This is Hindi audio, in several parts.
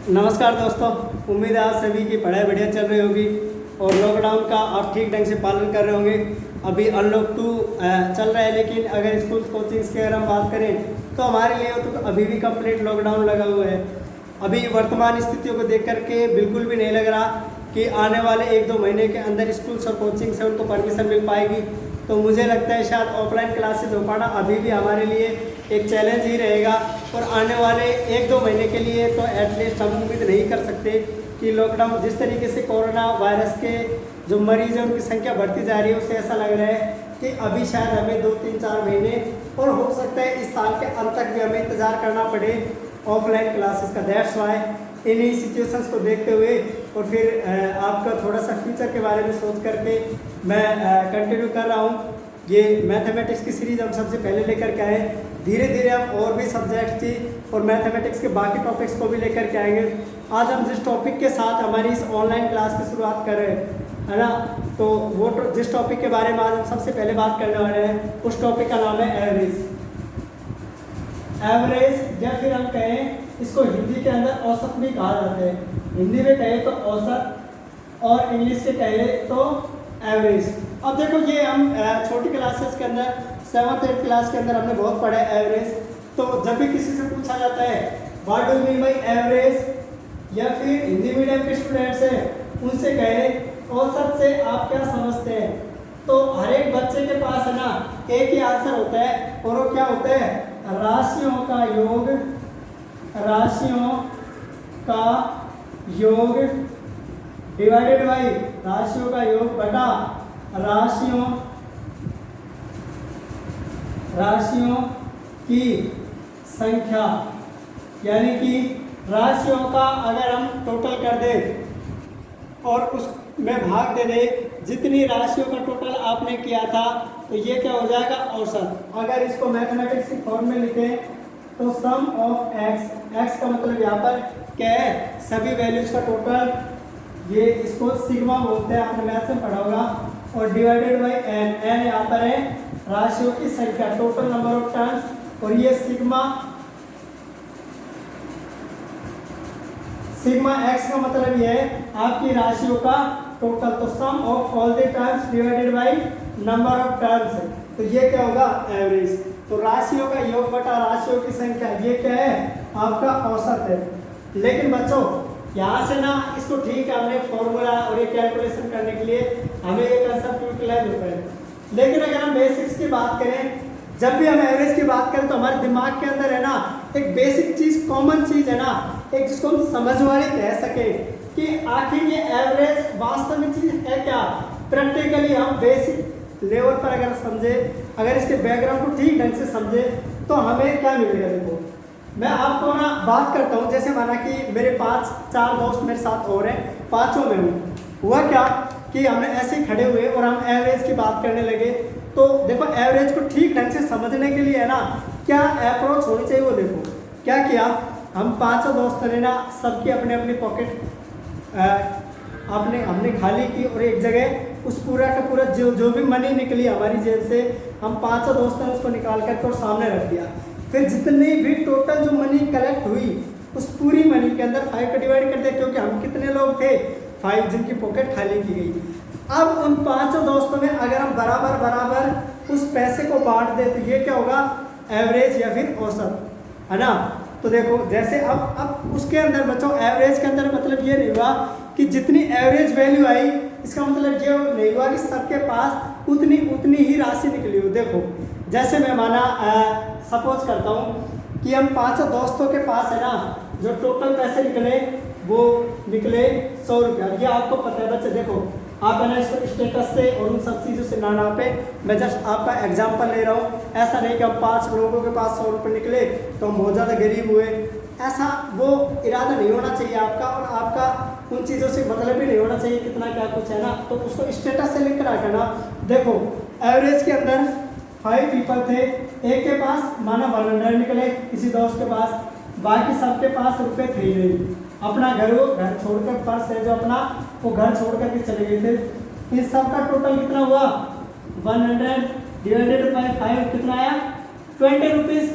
नमस्कार दोस्तों, उम्मीद है आप सभी की पढ़ाई बढ़िया चल रही होगी और लॉकडाउन का आप ठीक ढंग से पालन कर रहे होंगे। अभी अनलॉक 2 चल रहा है, लेकिन अगर स्कूल कोचिंग्स की अगर हम बात करें तो हमारे लिए तो अभी भी कंप्लीट लॉकडाउन लगा हुआ है। अभी वर्तमान स्थितियों को देख करके बिल्कुल भी नहीं लग रहा कि आने वाले 1-2 महीने के अंदर स्कूल्स और कोचिंग से उनको परमिशन मिल पाएगी। तो मुझे लगता है शायद ऑफलाइन क्लासेज हो पाना अभी भी हमारे लिए एक चैलेंज ही रहेगा और आने वाले 1-2 महीने के लिए तो एटलीस्ट हम उम्मीद नहीं कर सकते कि लॉकडाउन जिस तरीके से कोरोना वायरस के जो मरीज हैं उनकी संख्या बढ़ती जा रही है, उससे ऐसा लग रहा है कि अभी शायद हमें 2-3-4 महीने और हो सकता है इस साल के अंत तक भी हमें इंतज़ार करना पड़े ऑफलाइन क्लासेस का। दैट्स वाई इन्हीं सिचुएशंस को देखते हुए और फिर आपका थोड़ा सा फ्यूचर के बारे में सोच करके मैं कंटिन्यू कर रहा हूँ। ये मैथमेटिक्स की सीरीज़ हम सबसे पहले लेकर के आए, धीरे धीरे हम और भी सब्जेक्ट थी और मैथमेटिक्स के बाकी टॉपिक्स को भी लेकर के आएंगे। आज हम जिस टॉपिक के साथ हमारी इस ऑनलाइन क्लास की शुरुआत कर रहे हैं, है ना, तो वो जिस टॉपिक के बारे में आज हम सबसे पहले बात करने वाले हैं उस टॉपिक का नाम है एवरेज। एवरेज या फिर हम कहें इसको हिंदी के अंदर औसत भी कहा जाता है। हिंदी में कहें तो औसत और इंग्लिश से कहें तो एवरेज। अब देखो ये हम छोटी क्लासेस के अंदर 7th-8th क्लास के अंदर हमने बहुत पढ़ा है एवरेज। तो जब भी किसी से पूछा जाता है what do you mean by average या फिर हिंदी मीडियम के स्टूडेंट्स हैं उनसे कहें औसत से आप क्या समझते हैं, तो हर एक बच्चे के पास है ना एक ही आंसर होता है और वो क्या होता है, राशियों का योग, राशियों का योग डिवाइडेड बाई राशियों का योग बटा राशियों की संख्या। यानी कि राशियों का अगर हम टोटल कर दें और उसमें भाग दे दें जितनी राशियों का टोटल आपने किया था तो ये क्या हो जाएगा, औसत। अगर इसको मैथमेटिक्स की फॉर्म में लिखें तो सम ऑफ एक्स, एक्स का मतलब यहाँ पर क्या है, सभी वैल्यूज का टोटल, ये इसको सिग्मा बोलते हैं, आपने मैथ में पढ़ा होगा, और डिवाइडेड बाई एन, एन यहाँ पर है राशियों की संख्या, टोटल नंबर ऑफ टर्म्स, और ये सिग्मा एक्स का मतलब ये है आपकी राशियों का टोटल, तो sum of all the terms divided by number of terms, तो ये क्या होगा, एवरेज। तो राशियों का योग बटा राशियों की संख्या, ये क्या है, आपका औसत है। लेकिन बच्चों यहाँ से ना इसको ठीक है, हमने फॉर्मूला और ये कैलकुलेशन करने के लिए हमें ये कंसेप्ट यूटिलाइज होता है, लेकिन अगर हम बेसिक्स की बात करें, जब भी हम एवरेज की बात करें तो हमारे दिमाग के अंदर है ना एक बेसिक चीज़, कॉमन चीज़ है ना, एक जिसको हम समझ वाले कह सके कि आखिर ये एवरेज वास्तव में चीज़ है क्या। प्रैक्टिकली हम बेसिक लेवल पर अगर समझे, अगर इसके बैकग्राउंड को ठीक ढंग से समझे तो हमें क्या मिलेगा। देखो मैं आपको ना बात करता हूँ, जैसे माना कि मेरे 5-4 दोस्त मेरे साथ और हैं, पाँचों में हूँ, हुआ क्या कि हमें ऐसे ही खड़े हुए और हम एवरेज की बात करने लगे। तो देखो एवरेज को ठीक ढंग से समझने के लिए है ना क्या अप्रोच होनी चाहिए, वो देखो क्या किया, हम पाँचों दोस्तों ने ना सबकी अपने अपनी पॉकेट हमने खाली की और एक जगह उस पूरा का पूरा जो भी मनी निकली हमारी जेब से, हम पाँचों दोस्तों ने उसको निकाल कर तो सामने रख दिया। फिर जितनी भी टोटल जो मनी कलेक्ट हुई उस पूरी मनी के अंदर 5 का डिवाइड कर दिया, क्योंकि हम कितने लोग थे, 5 जिनकी पॉकेट खाली की गई। अब उन पाँचों दोस्तों में अगर हम बराबर उस पैसे को बांट दे तो ये क्या होगा, एवरेज या फिर औसत, है ना। तो देखो जैसे अब उसके अंदर बच्चों एवरेज के अंदर मतलब ये नहीं हुआ कि जितनी एवरेज वैल्यू आई, इसका मतलब ये नहीं हुआ कि सबके पास उतनी ही राशि निकली हो। देखो जैसे मैं माना सपोज करता हूँ कि हम पाँचों दोस्तों के पास है ना जो टोटल पैसे निकले वो निकले 100 रुपया। ये आपको पता है बच्चे, देखो आप है ना इसको स्टेटस से और उन सब चीज़ों से ना पे, मैं जस्ट आपका एग्जांपल ले रहा हूँ। ऐसा नहीं कि हम 5 लोगों के पास 100 रुपये निकले तो हम बहुत ज़्यादा गरीब हुए, ऐसा वो इरादा नहीं होना चाहिए आपका, और आपका उन चीज़ों से मतलब भी नहीं होना चाहिए कितना क्या कुछ है ना, तो उसको स्टेटस से लिंक करा के ना। देखो एवरेज के अंदर 5 पीपल थे, एक के पास माना 100 निकले, किसी दोस्त के पास, बाकी सबके पास रुपये थे ही नहीं, अपना घर छोड़कर, पर्स है जो अपना वो घर छोड़ कर के चले गए थे। इस सब का टोटल कितना हुआ, 100 डिवाइडेड बाई 5 कितना आया, 20 रुपीज़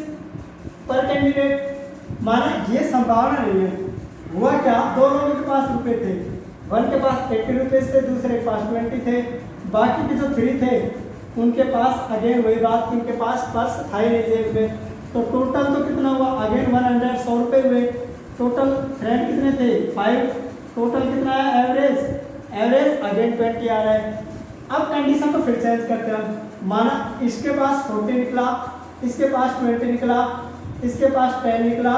पर कैंडिडेट। माना ये संभावना नहीं है हुआ क्या, दो लोगों के पास रुपए थे, वन के पास 80 रुपीज थे, दूसरे के पास 20 थे, बाकी के जो 3 थे उनके पास अगेन वही बात कि उनके पास पर्स था ही नहीं जेब में। तो टोटल तो कितना हुआ, अगेन 100, 100 रुपये हुए। टोटल फ्रेंड कितने थे, 5। टोटल कितना है एवरेज, एवरेज अगेन 20 आ रहा है। अब कंडीशन को फिर चेंज करते हैं हम। माना इसके पास 40 निकला, इसके पास 20 निकला, इसके पास 10 निकला,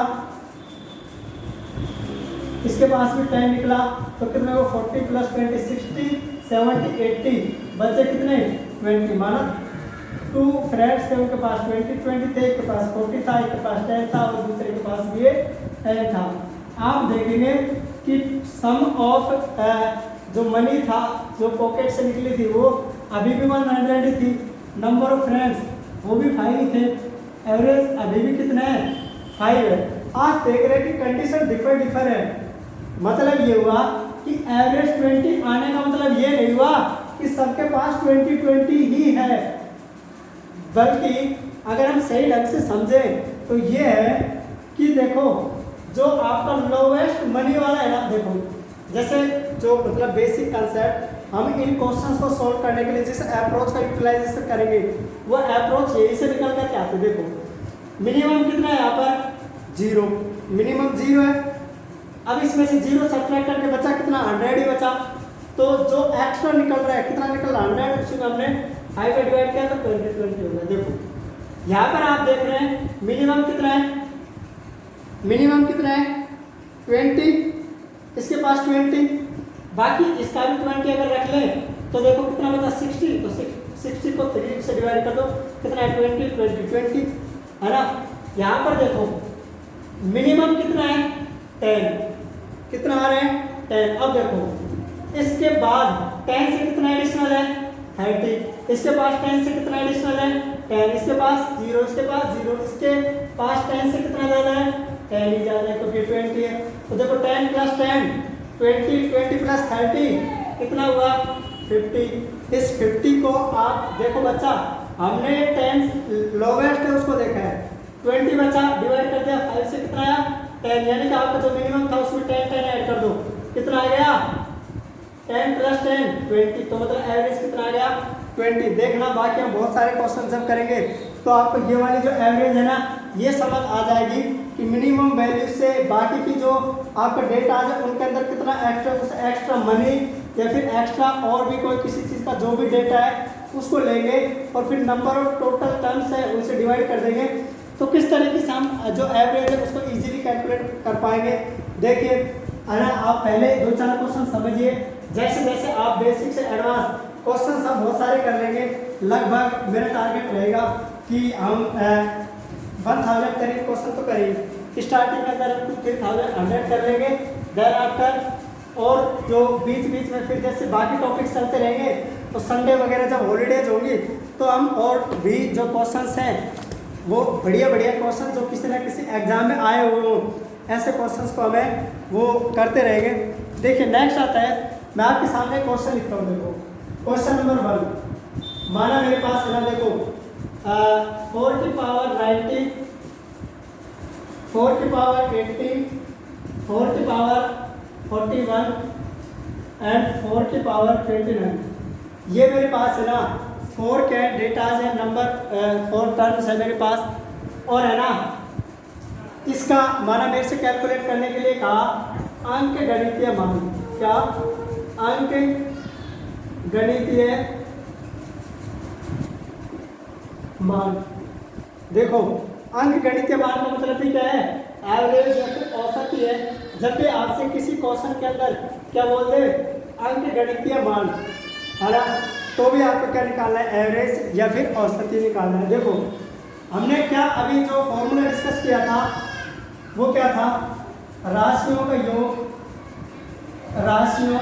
इसके पास भी 10 निकला, तो कितने को 40 + 20 60 70 80 बचे कितने 20। माना 2 फ्रेंड्स थे, उनके पास 20 थे, एक के पास 40 था, एक के पास 10 था और दूसरे के पास भी 10 था। आप देखेंगे कि सम ऑफ जो मनी था जो पॉकेट से निकली थी वो अभी भी 100 ही थी। नंबर ऑफ फ्रेंड्स वो भी 5 ही थे। एवरेज अभी भी कितना है, 5 है। आप देख रहे हैं कि कंडीशन डिफर है। मतलब ये हुआ कि एवरेज 20 आने का मतलब ये नहीं हुआ कि सबके पास 20 ही है, बल्कि अगर हम सही ढंग से समझें तो ये है कि देखो जो आपका लोवेस्ट मनी वाला है ना, देखो जैसे जो मतलब बेसिक कंसेप्ट हम इन क्वेश्चंस को सॉल्व करने के लिए जिस अप्रोच का यूटिलाइजेशन करेंगे वो अप्रोच यही से निकल कर आते। देखो मिनिमम कितना है यहाँ पर, 0, मिनिमम 0 है। अब इसमें से 0 सब्ट्रैक्ट करके बचा कितना, 100 ही बचा। तो जो एक्स्ट्रा निकल रहा है कितना निकल रहा है, 100, उसी में हमने 5 का डिवाइड किया तो 20 हो गया। देखो यहाँ पर आप देख रहे हैं मिनिमम कितना है, मिनिमम कितना है 20, इसके पास 20, बाकी इसका भी 20 अगर रख लें तो देखो कितना बचा 60। तो 60 को 3 से डिवाइड कर दो, कितना है 20 20 20 है ना। यहाँ पर देखो मिनिमम कितना है 10, कितना आ रहा है 10। अब देखो इसके बाद 10 से कितना एडिशनल है 30, इसके पास 10 से कितना एडिशनल है 10, इसके पास 0, इसके पास 0, इसके पास 10 से कितना ज़्यादा है 10 ही ज़्यादा है, तो फिर 20 है। तो देखो 10 + 10 20, 20 + 30 कितना हुआ 50। इस 50 को आप देखो बच्चा, हमने 10 लोवेस्ट है उसको देखा है, 20 बचा डिवाइड कर दिया 5 से कितना आया 10, यानी कि आपका जो मिनिमम था उसमें 10 ऐड कर दो, कितना आ गया 10 + 10 20। तो मतलब एवरेज कितना आ गया 20। देखना बाकी हम बहुत सारे क्वेश्चन जब करेंगे तो आपको ये वाली जो एवरेज है ना ये समझ आ जाएगी कि मिनिमम वैल्यू से बाकी की जो आपका डेटा आ जाए उनके अंदर कितना एक्स्ट्रा, उस एक्स्ट्रा मनी या फिर एक्स्ट्रा और भी कोई किसी चीज़ का जो भी डेटा है उसको लेंगे और फिर नंबर ऑफ टोटल टर्म्स है उनसे डिवाइड कर देंगे। तो किस तरीके से हम जो एवरेज है उसको इजीली कैलकुलेट कर पाएंगे। देखिए है ना, आप पहले 2-4 क्वेश्चन समझिए, जैसे जैसे आप बेसिक से एडवांस क्वेश्चन हम बहुत सारे कर लेंगे। लगभग मेरा टारगेट रहेगा कि हम 1000 करीब क्वेश्चन तो करेंगे। स्टार्टिंग में अगर हम 2100 कर लेंगे, देन आफ्टर और जो बीच बीच में फिर जैसे बाकी टॉपिक्स चलते रहेंगे तो संडे वगैरह जब हॉलीडेज होंगी तो हम और भी जो क्वेश्चंस हैं वो बढ़िया बढ़िया क्वेश्चन जो किसी न किसी एग्जाम में आए हुए हों ऐसे क्वेश्चंस को हमें वो करते रहेंगे। देखिए नेक्स्ट आता है, मैं आपके सामने क्वेश्चन लिखता हूँ। देखो क्वेश्चन नंबर 1, माना मेरे पास है ना, देखो 4 की पावर 90, 4 की पावर 80, 4 की पावर 41 एंड 4 की पावर 29। ये मेरे पास है ना 4 के डेटाज है, नंबर 4 टर्म्स है मेरे पास। और है ना इसका माना मेरे से कैलकुलेट करने के लिए कहा अंक गणितीय मान। क्या अंक गणितीय मान। देखो अंक गणितीय मान का मतलब भी क्या है, एवरेज या फिर औसत ही है। जब भी आपसे किसी क्वेश्चन के अंदर क्या बोल दे अंक गणितीय मान है ना, तो भी आपको क्या निकालना है, एवरेज या फिर औसत ही निकालना है। देखो हमने क्या अभी जो फॉर्मूला डिस्कस किया था वो क्या था, राशियों का योग, राशियों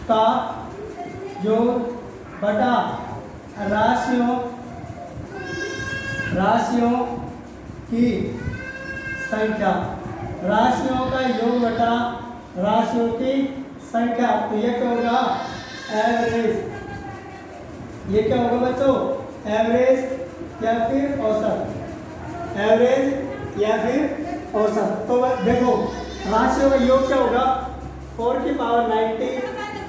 का योग बटा राशियों की संख्या, राशियों का योग बटा राशियों की संख्या। तो ये क्या होगा एवरेज, ये क्या होगा बच्चों एवरेज या फिर औसत, एवरेज या फिर औसत। तो देखो राशियों का योग क्या होगा? 4 की पावर 90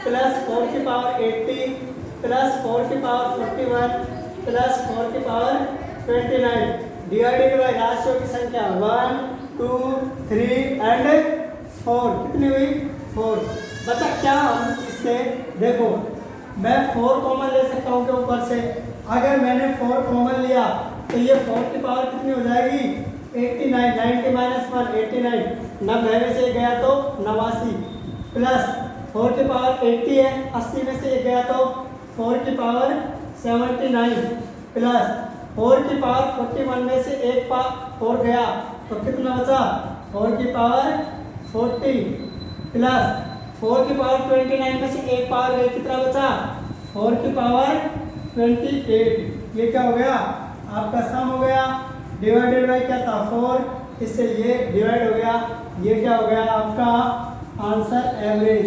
प्लस 4 की पावर 80 प्लस 4 की पावर 41 प्लस 4 की पावर 29 डिवाइडेड बाई राशियों की संख्या 1 2 3 एंड 4। कितनी हुई? 4। बच्चा क्या हम इससे देखो, मैं 4 कॉमन ले सकता हूँ के ऊपर से। अगर मैंने 4 कॉमन लिया तो ये 4 की पावर कितनी हो जाएगी? 89। 90 माइनस 1 89। 90 में से गया तो 89 प्लस 4 की पावर 80 है, 80 में से गया तो 4 की पावर 79 प्लस 4 की पावर 41 में से एक 4 गया तो कितना बचा? 4 की पावर 40 प्लस 4 की पावर 29 में से एक पावर गई, कितना बचा? 4 की पावर 28। ये क्या हो गया? आपका सम हो गया। डिवाइडेड बाई क्या था? 4। इससे ये डिवाइड हो गया। ये क्या हो गया? आपका answer average.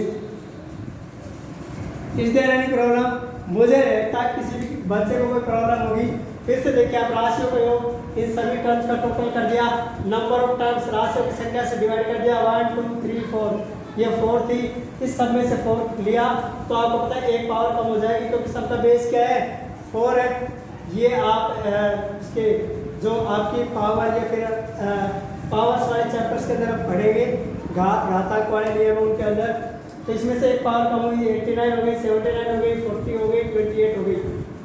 Is there any problem? मुझे लगता है किसी भी बच्चे को कोई प्रॉब्लम होगी। फिर से देखिए, आप राशियों का योग इन सभी टर्म्स का टोटल कर दिया, नंबर ऑफ टर्म्स राशियों की संख्या से डिवाइड कर दिया। 1 2 3 4, ये 4 थी, इस सब में से 4 लिया तो आपको पता है एक पावर कम हो जाएगी क्योंकि सब का बेस क्या है? 4 है। ये आप इसके जो आपकी पावर या फिर पावर्स वाले चैप्टर्स के अंदर आप पढ़ेंगे, घातांक वाले नियम उनके अंदर, तो इसमें से एक पावर कम हुई, 89 हो गई, 79 हो गई, 40 हो गई, 28 हो गई,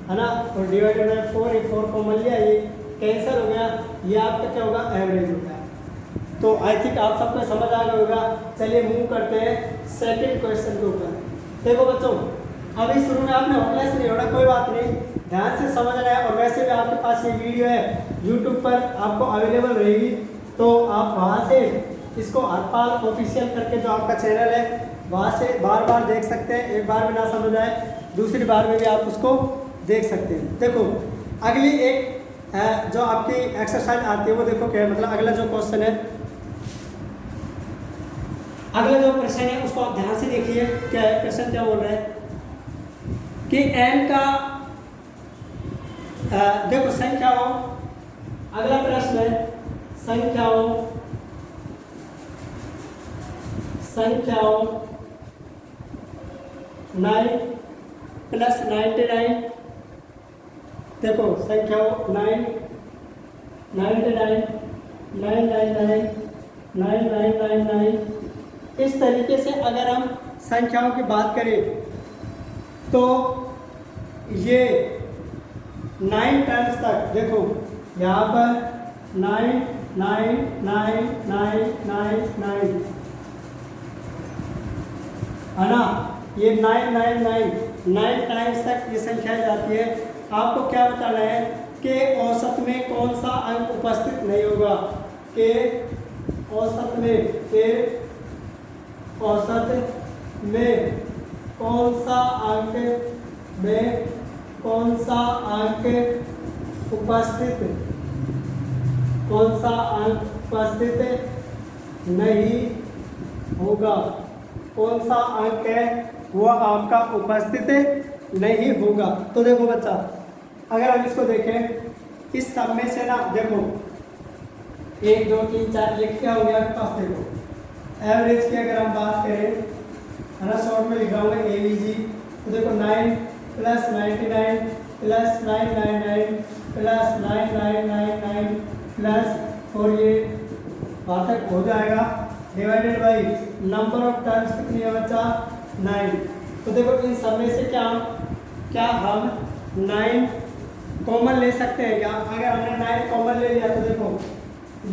है ना। और डिवाइडेड बाय 4, ये 4 कॉमन लिया, ये कैंसिल हो गया, ये आपका क्या होगा? एवरेज हो गया। तो आई थिंक आप सबको समझ आ गया होगा। चलिए मूव करते हैं सेकंड क्वेश्चन के ऊपर। देखो बच्चों, अभी शुरू में आपने होपलेस नहीं होना, कोई बात नहीं, ध्यान से समझना है। और वैसे भी आपके पास ये वीडियो है यूट्यूब पर आपको अवेलेबल रहेगी, तो आप वहाँ से इसको हरपाल ऑफिशियल करके जो आपका चैनल है वहाँ से बार बार देख सकते हैं। एक बार भी ना समझ आए दूसरी बार में भी आप उसको देख सकते हैं। देखो अगली एक जो आपकी एक्सरसाइज आती है वो देखो क्या है, मतलब अगला जो क्वेश्चन है, अगला जो प्रश्न है उसको आप ध्यान से देखिए। क्या है प्रश्न? क्या बोल रहा है कि n का देखो संख्याओं, अगला प्रश्न है संख्याओं 9 प्लस 99। देखो संख्याओं 9 99 999 9999। इस तरीके से अगर हम संख्याओं की बात करें तो ये 9 टाइम्स तक, देखो यहाँ पर 9 9 9 9 9 9 है ना, ये 9 टाइम्स तक ये संख्या जाती है। आपको क्या बताना है कि औसत में कौन सा अंक उपस्थित नहीं होगा, कि औसत में कौन सा अंक उपस्थित नहीं होगा, कौन सा अंक है वो आपका उपस्थित नहीं होगा। तो देखो बच्चा, अगर हम इसको देखें इस सब में से ना, देखो 1 2 3 4 ये क्या हो गया आपके पास? देखो एवरेज की अगर हम बात करें, है ना, शॉर्ट में लिख रहा हूँ AVG, तो देखो 9 प्लस 99 प्लस 999 प्लस 9999 प्लस, और ये वहाँ तक हो जाएगा, divided by number of terms कितनी है बच्चा? 9। तो देखो इन सब में से क्या हम 9 कॉमन ले सकते हैं क्या? अगर हमने 9 कॉमन ले लिया तो देखो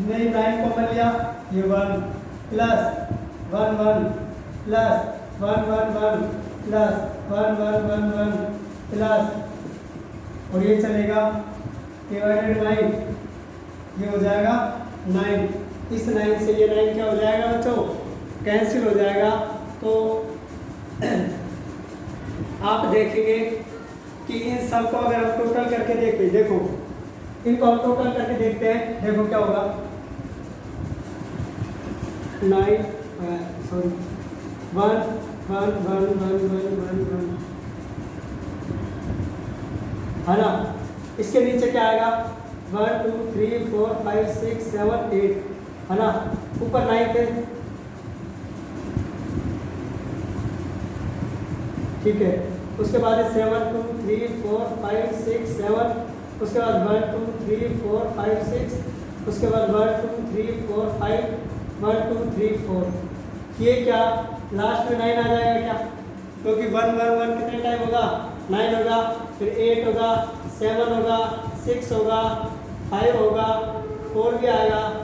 मैंने 9 कॉमन लिया, ये 1 प्लस 1 1 प्लस 1 1 1 प्लस 1 1 1 1 प्लस, और ये चलेगा डिवाइडेड बाई, ये हो जाएगा 9। इस 9 से ये 9 क्या हो जाएगा बच्चों? कैंसिल हो जाएगा। तो आप देखेंगे कि इन सब को अगर हम टोटल करके देखते हैं, देखो इनको हम टोटल करके देखते हैं, देखो क्या होगा? 9 1 1 1 1 1 1 है ना। इसके नीचे क्या आएगा? 1 2 3 4 5 6 7 8 है ना, ऊपर 9 थे, ठीक है। उसके बाद 7 2 3 4 5 6 7, उसके बाद 1 2 3 4 5 6, उसके बाद 1 2 3 4 5 1 2 3 4। ये क्या लास्ट में 9 आ जाएगा क्या, क्योंकि 1 1 1 कितने टाइम होगा 9 होगा, फिर 8 होगा, 7 होगा, 6 होगा, 5 होगा, 4 भी आएगा,